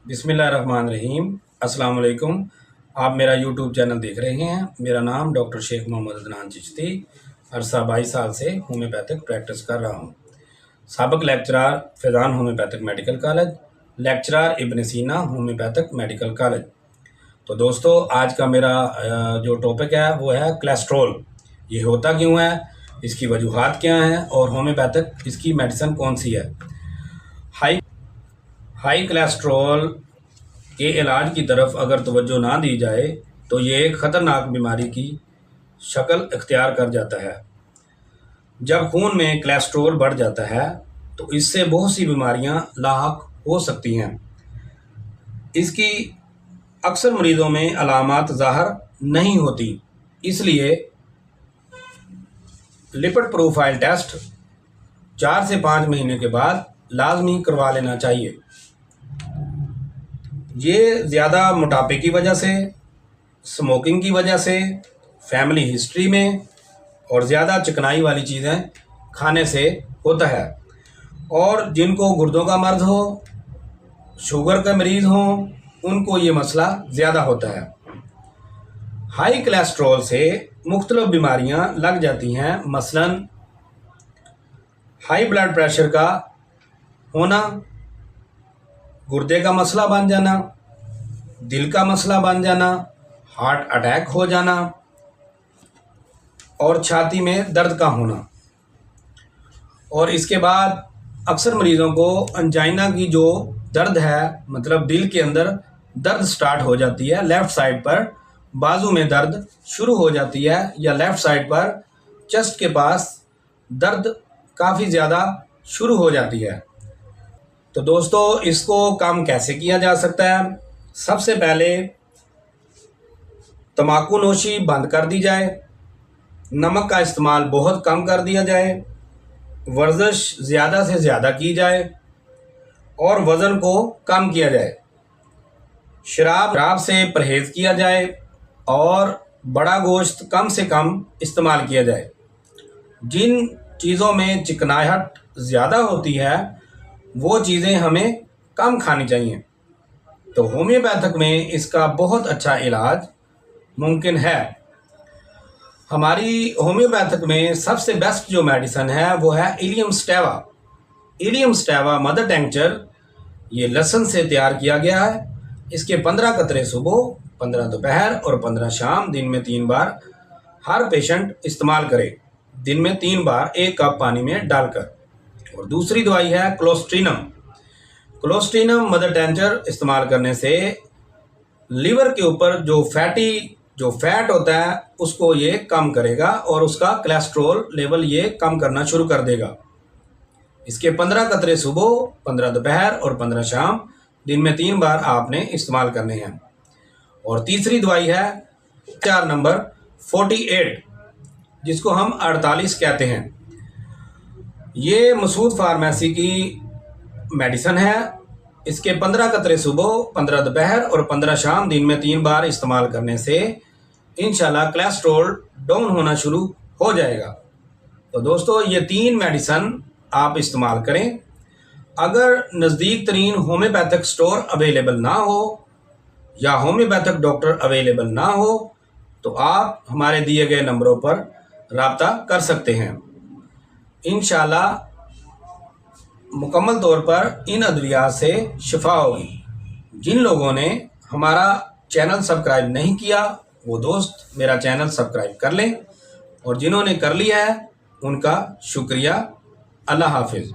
बिस्मिल्लाहिर्रहमानिर्रहीम। अस्सलाम वालेकुम। आप मेरा यूट्यूब चैनल देख रहे हैं। मेरा नाम डॉक्टर शेख मोहम्मद अदनान चिश्ती, अरसा 22 साल से होम्योपैथिक प्रैक्टिस कर रहा हूँ। साबिक lecturer Faizan homeopathic medical college, lecturer Ibn Sina homeopathic medical college. तो दोस्तों, आज का मेरा जो टॉपिक है वो है कोलेस्ट्रॉल। ये होता क्यों है, इसकी वजूहात क्या हैं और होम्योपैथिक इसकी मेडिसिन कौन सी है। हाई कोलेस्ट्रॉल के इलाज की तरफ अगर तवज्जो ना दी जाए तो ये एक ख़तरनाक बीमारी की शक्ल इख्तियार कर जाता है। जब खून में कोलेस्ट्रॉल बढ़ जाता है तो इससे बहुत सी बीमारियां लाहक हो सकती हैं। इसकी अक्सर मरीज़ों में अलामात ज़ाहिर नहीं होती, इसलिए लिपिड प्रोफाइल टेस्ट 4 से 5 महीने के बाद लाजमी करवा लेना चाहिए। ये ज़्यादा मोटापे की वजह से, स्मोकिंग की वजह से, फैमिली हिस्ट्री में और ज़्यादा चिकनाई वाली चीज़ें खाने से होता है। और जिनको गुर्दों का मर्ज़ हो, शुगर के मरीज़ हों, उनको ये मसला ज़्यादा होता है। हाई कोलेस्ट्रॉल से मुख्तलिफ बीमारियां लग जाती हैं, मसलन हाई ब्लड प्रेशर का होना, गुर्दे का मसला बन जाना, दिल का मसला बन जाना, हार्ट अटैक हो जाना और छाती में दर्द का होना। और इसके बाद अक्सर मरीज़ों को अंजाइना की जो दर्द है, मतलब दिल के अंदर दर्द स्टार्ट हो जाती है, लेफ़्ट साइड पर बाजू में दर्द शुरू हो जाती है, या लेफ़्ट साइड पर चेस्ट के पास दर्द काफ़ी ज़्यादा शुरू हो जाती है। तो दोस्तों, इसको कम कैसे किया जा सकता है। सबसे पहले तम्बाकू नोशी बंद कर दी जाए, नमक का इस्तेमाल बहुत कम कर दिया जाए, वर्जिश ज़्यादा से ज़्यादा की जाए और वज़न को कम किया जाए। शराब से परहेज़ किया जाए और बड़ा गोश्त कम से कम इस्तेमाल किया जाए। जिन चीज़ों में चिकनाहट ज़्यादा होती है वो चीज़ें हमें कम खानी चाहिए। तो होम्योपैथिक में इसका बहुत अच्छा इलाज मुमकिन है। हमारी होम्योपैथिक में सबसे बेस्ट जो मेडिसिन है वो है इलियम स्टेवा। इलियम स्टेवा मदर टिंचर, ये लहसुन से तैयार किया गया है। इसके 15 कतरे सुबह, 15 दोपहर और 15 शाम, दिन में 3 बार हर पेशेंट इस्तेमाल करे, दिन में 3 बार 1 कप पानी में डालकर। और दूसरी दवाई है क्लोस्ट्रीनम। क्लोस्ट्रीनम मदर टिंचर इस्तेमाल करने से लीवर के ऊपर जो फैट होता है उसको ये कम करेगा और उसका कोलेस्ट्रॉल लेवल ये कम करना शुरू कर देगा। इसके 15 कतरे सुबह, 15 दोपहर और 15 शाम, दिन में 3 बार आपने इस्तेमाल करने हैं। और तीसरी दवाई है 4 नंबर 48, जिसको हम 48 कहते हैं। ये मसूद फार्मेसी की मेडिसिन है। इसके 15 कतरे सुबह, 15 दोपहर और 15 शाम, दिन में 3 बार इस्तेमाल करने से इंशाल्लाह कोलेस्ट्रॉल डाउन होना शुरू हो जाएगा। तो दोस्तों, ये 3 मेडिसिन आप इस्तेमाल करें। अगर नज़दीक तरीन होम्योपैथिक स्टोर अवेलेबल ना हो या होम्योपैथिक डॉक्टर अवेलेबल ना हो तो आप हमारे दिए गए नंबरों पर रब्ता कर सकते हैं। इंशाल्लाह मुकम्मल तौर पर इन अद्वियात से शिफा होगी। जिन लोगों ने हमारा चैनल सब्सक्राइब नहीं किया वो दोस्त मेरा चैनल सब्सक्राइब कर लें, और जिन्होंने कर लिया है उनका शुक्रिया। अल्लाह हाफिज़।